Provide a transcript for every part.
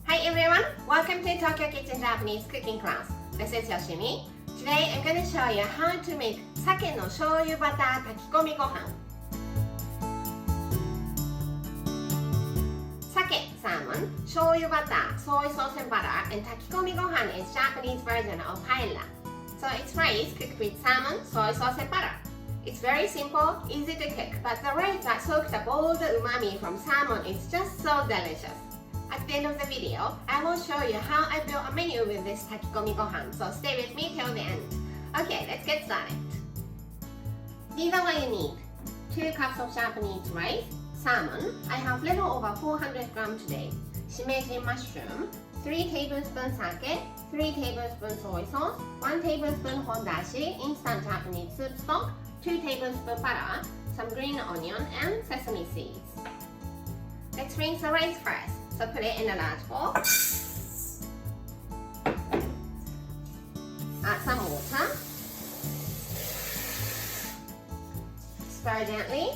Hi everyone, welcome to Tokyo Kitchen Japanese cooking class. This is Yoshimi. Today I'm going to show you how to make sake no shoyu butter takikomigohan. Sake, salmon, shoyu butter, soy sauce and butter, and takikomigohan is Japanese version of paella. So it's rice cooked with salmon, soy sauce and butter. It's very simple, easy to cook, but the rice that soaked up all the umami from salmon is just so delicious. At the end of the video, I will show you how I built a menu with this takikomigohan, so stay with me till the end. Okay, let's get started. These are what you need. 2 cups of Japanese rice, salmon, I have little over 400 grams today, shimeji mushroom, 3 tablespoons sake, 3 tablespoons soy sauce, 1 tablespoon hondashi, instant Japanese soup stock, 2 tablespoons butter, some green onion, and sesame seeds. Let's rinse the rice first. So put it in a large bowl. Add some water. Stir gently.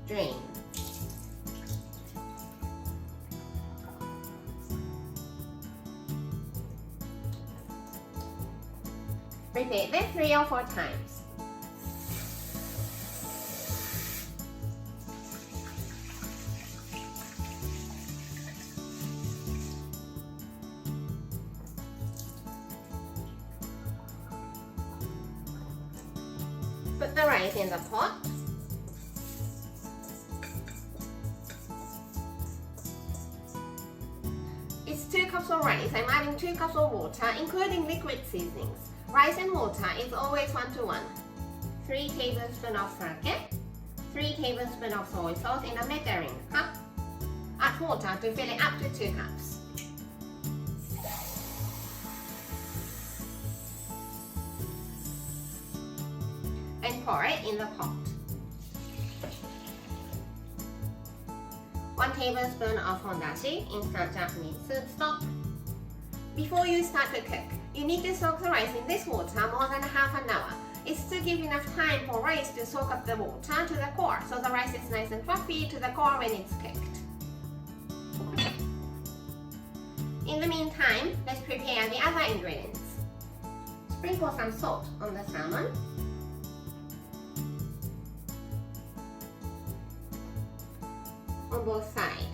Drain. Repeat this 3 or 4 times. Put the rice in the pot. It's 2 cups of rice. I'm adding 2 cups of water, including liquid seasonings. Rice and water is always 1:1. 3 tablespoons of sake, 3 tablespoons of soy sauce in a measuring cup. Add water to fill it up to 2 cups. And pour it in the pot. 1 tablespoon of hondashi, instant Japanese soup stock. Before you start to cook, you need to soak the rice in this water more than half an hour. It's to give enough time for rice to soak up the water to the core, so the rice is nice and fluffy to the core when it's cooked. In the meantime, let's prepare the other ingredients. Sprinkle some salt on the salmon. On both sides.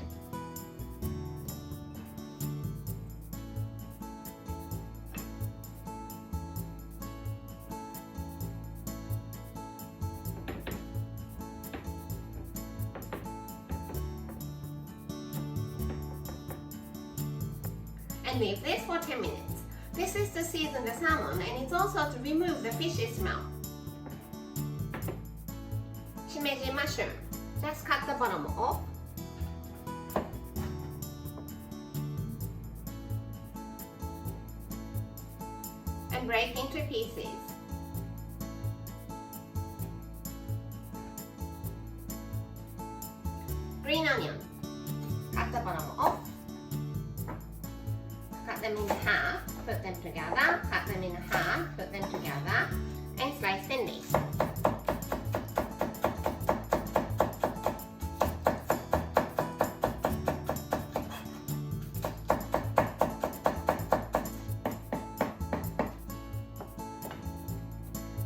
And leave this for 10 minutes. This is to season the salmon, and it's also to remove the fishy smell. Shimeji mushroom. Just cut the bottom off. And break into pieces. Green onion. Cut the bottom off. Cut them in half, put them together, cut them in half, put them together, and slice thinly.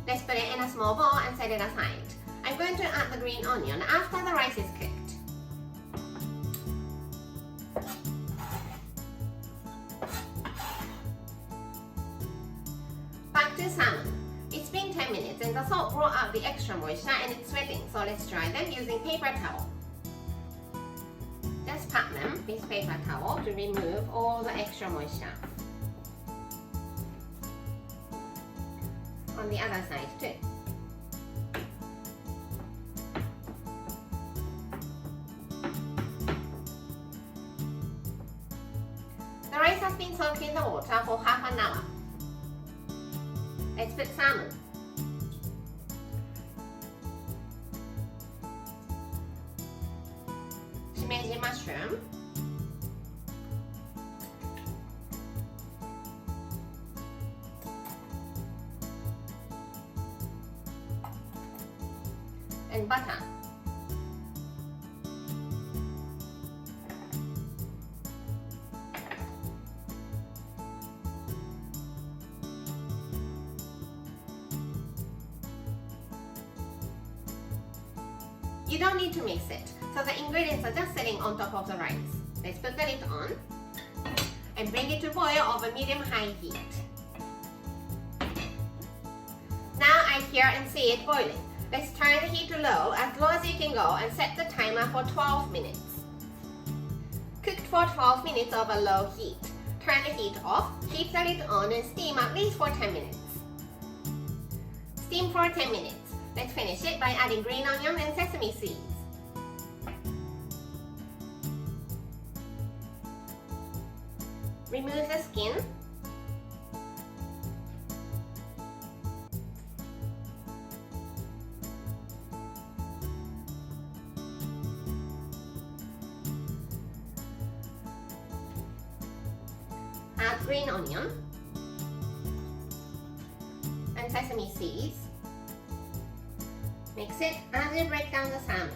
Let's put it in a small bowl and set it aside. I'm going to add the green onion after the rice is cooked. Back to salmon. It's been 10 minutes and the salt brought out the extra moisture and it's sweating, so let's dry them using paper towel. Just pat them with paper towel to remove all the extra moisture. On the other side too. The rice has been soaked in the water for half an hour. Let's put salmon. Shimeji mushroom. and butter. You don't need to mix it, so the ingredients are just sitting on top of the rice. Let's put the lid on and bring it to boil over medium-high heat. Now I hear and see it boiling. Let's turn the heat to low as you can go and set the timer for 12 minutes. Cooked for 12 minutes over low heat. Turn the heat off, keep the lid on and steam at least for 10 minutes. Steam for 10 minutes. Let's finish it by adding green onion and sesame seeds. Remove the skin. Add green onion and sesame seeds. Mix it as you break down the salmon.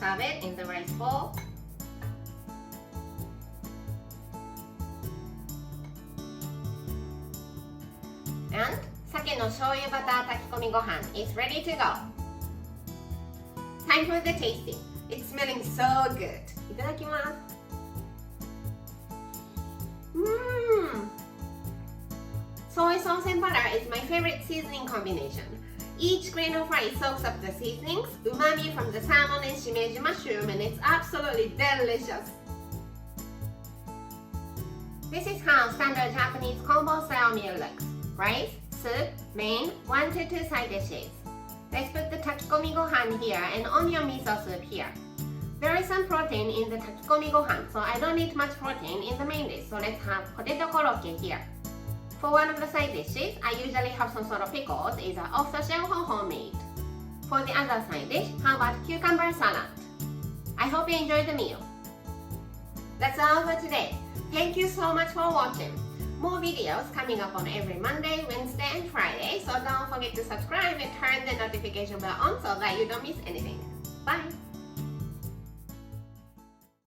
Serve it in the rice bowl. And sake no shoyu butter takikomi gohan is ready to go. Time for the tasting. It's smelling so good. いただきます。Soy sauce and butter is my favorite seasoning combination. Each grain of rice soaks up the seasonings, umami from the salmon and shimeji mushroom, and it's absolutely delicious. This is how standard Japanese combo style meal looks. Rice, soup, main, 1 to 2 side dishes. Let's put the takikomi gohan here and onion miso soup here. There is some protein in the takikomi gohan, so I don't need much protein in the main dish, so let's have potato korokke here. For one of the side dishes, I usually have some sort of pickles, either off the shelf or homemade. For the other side dish, how about cucumber salad? I hope you enjoyed the meal. That's all for today. Thank you so much for watching. More videos coming up on every Monday, Wednesday, and Friday, so don't forget to subscribe and turn the notification bell on so that you don't miss anything. Bye!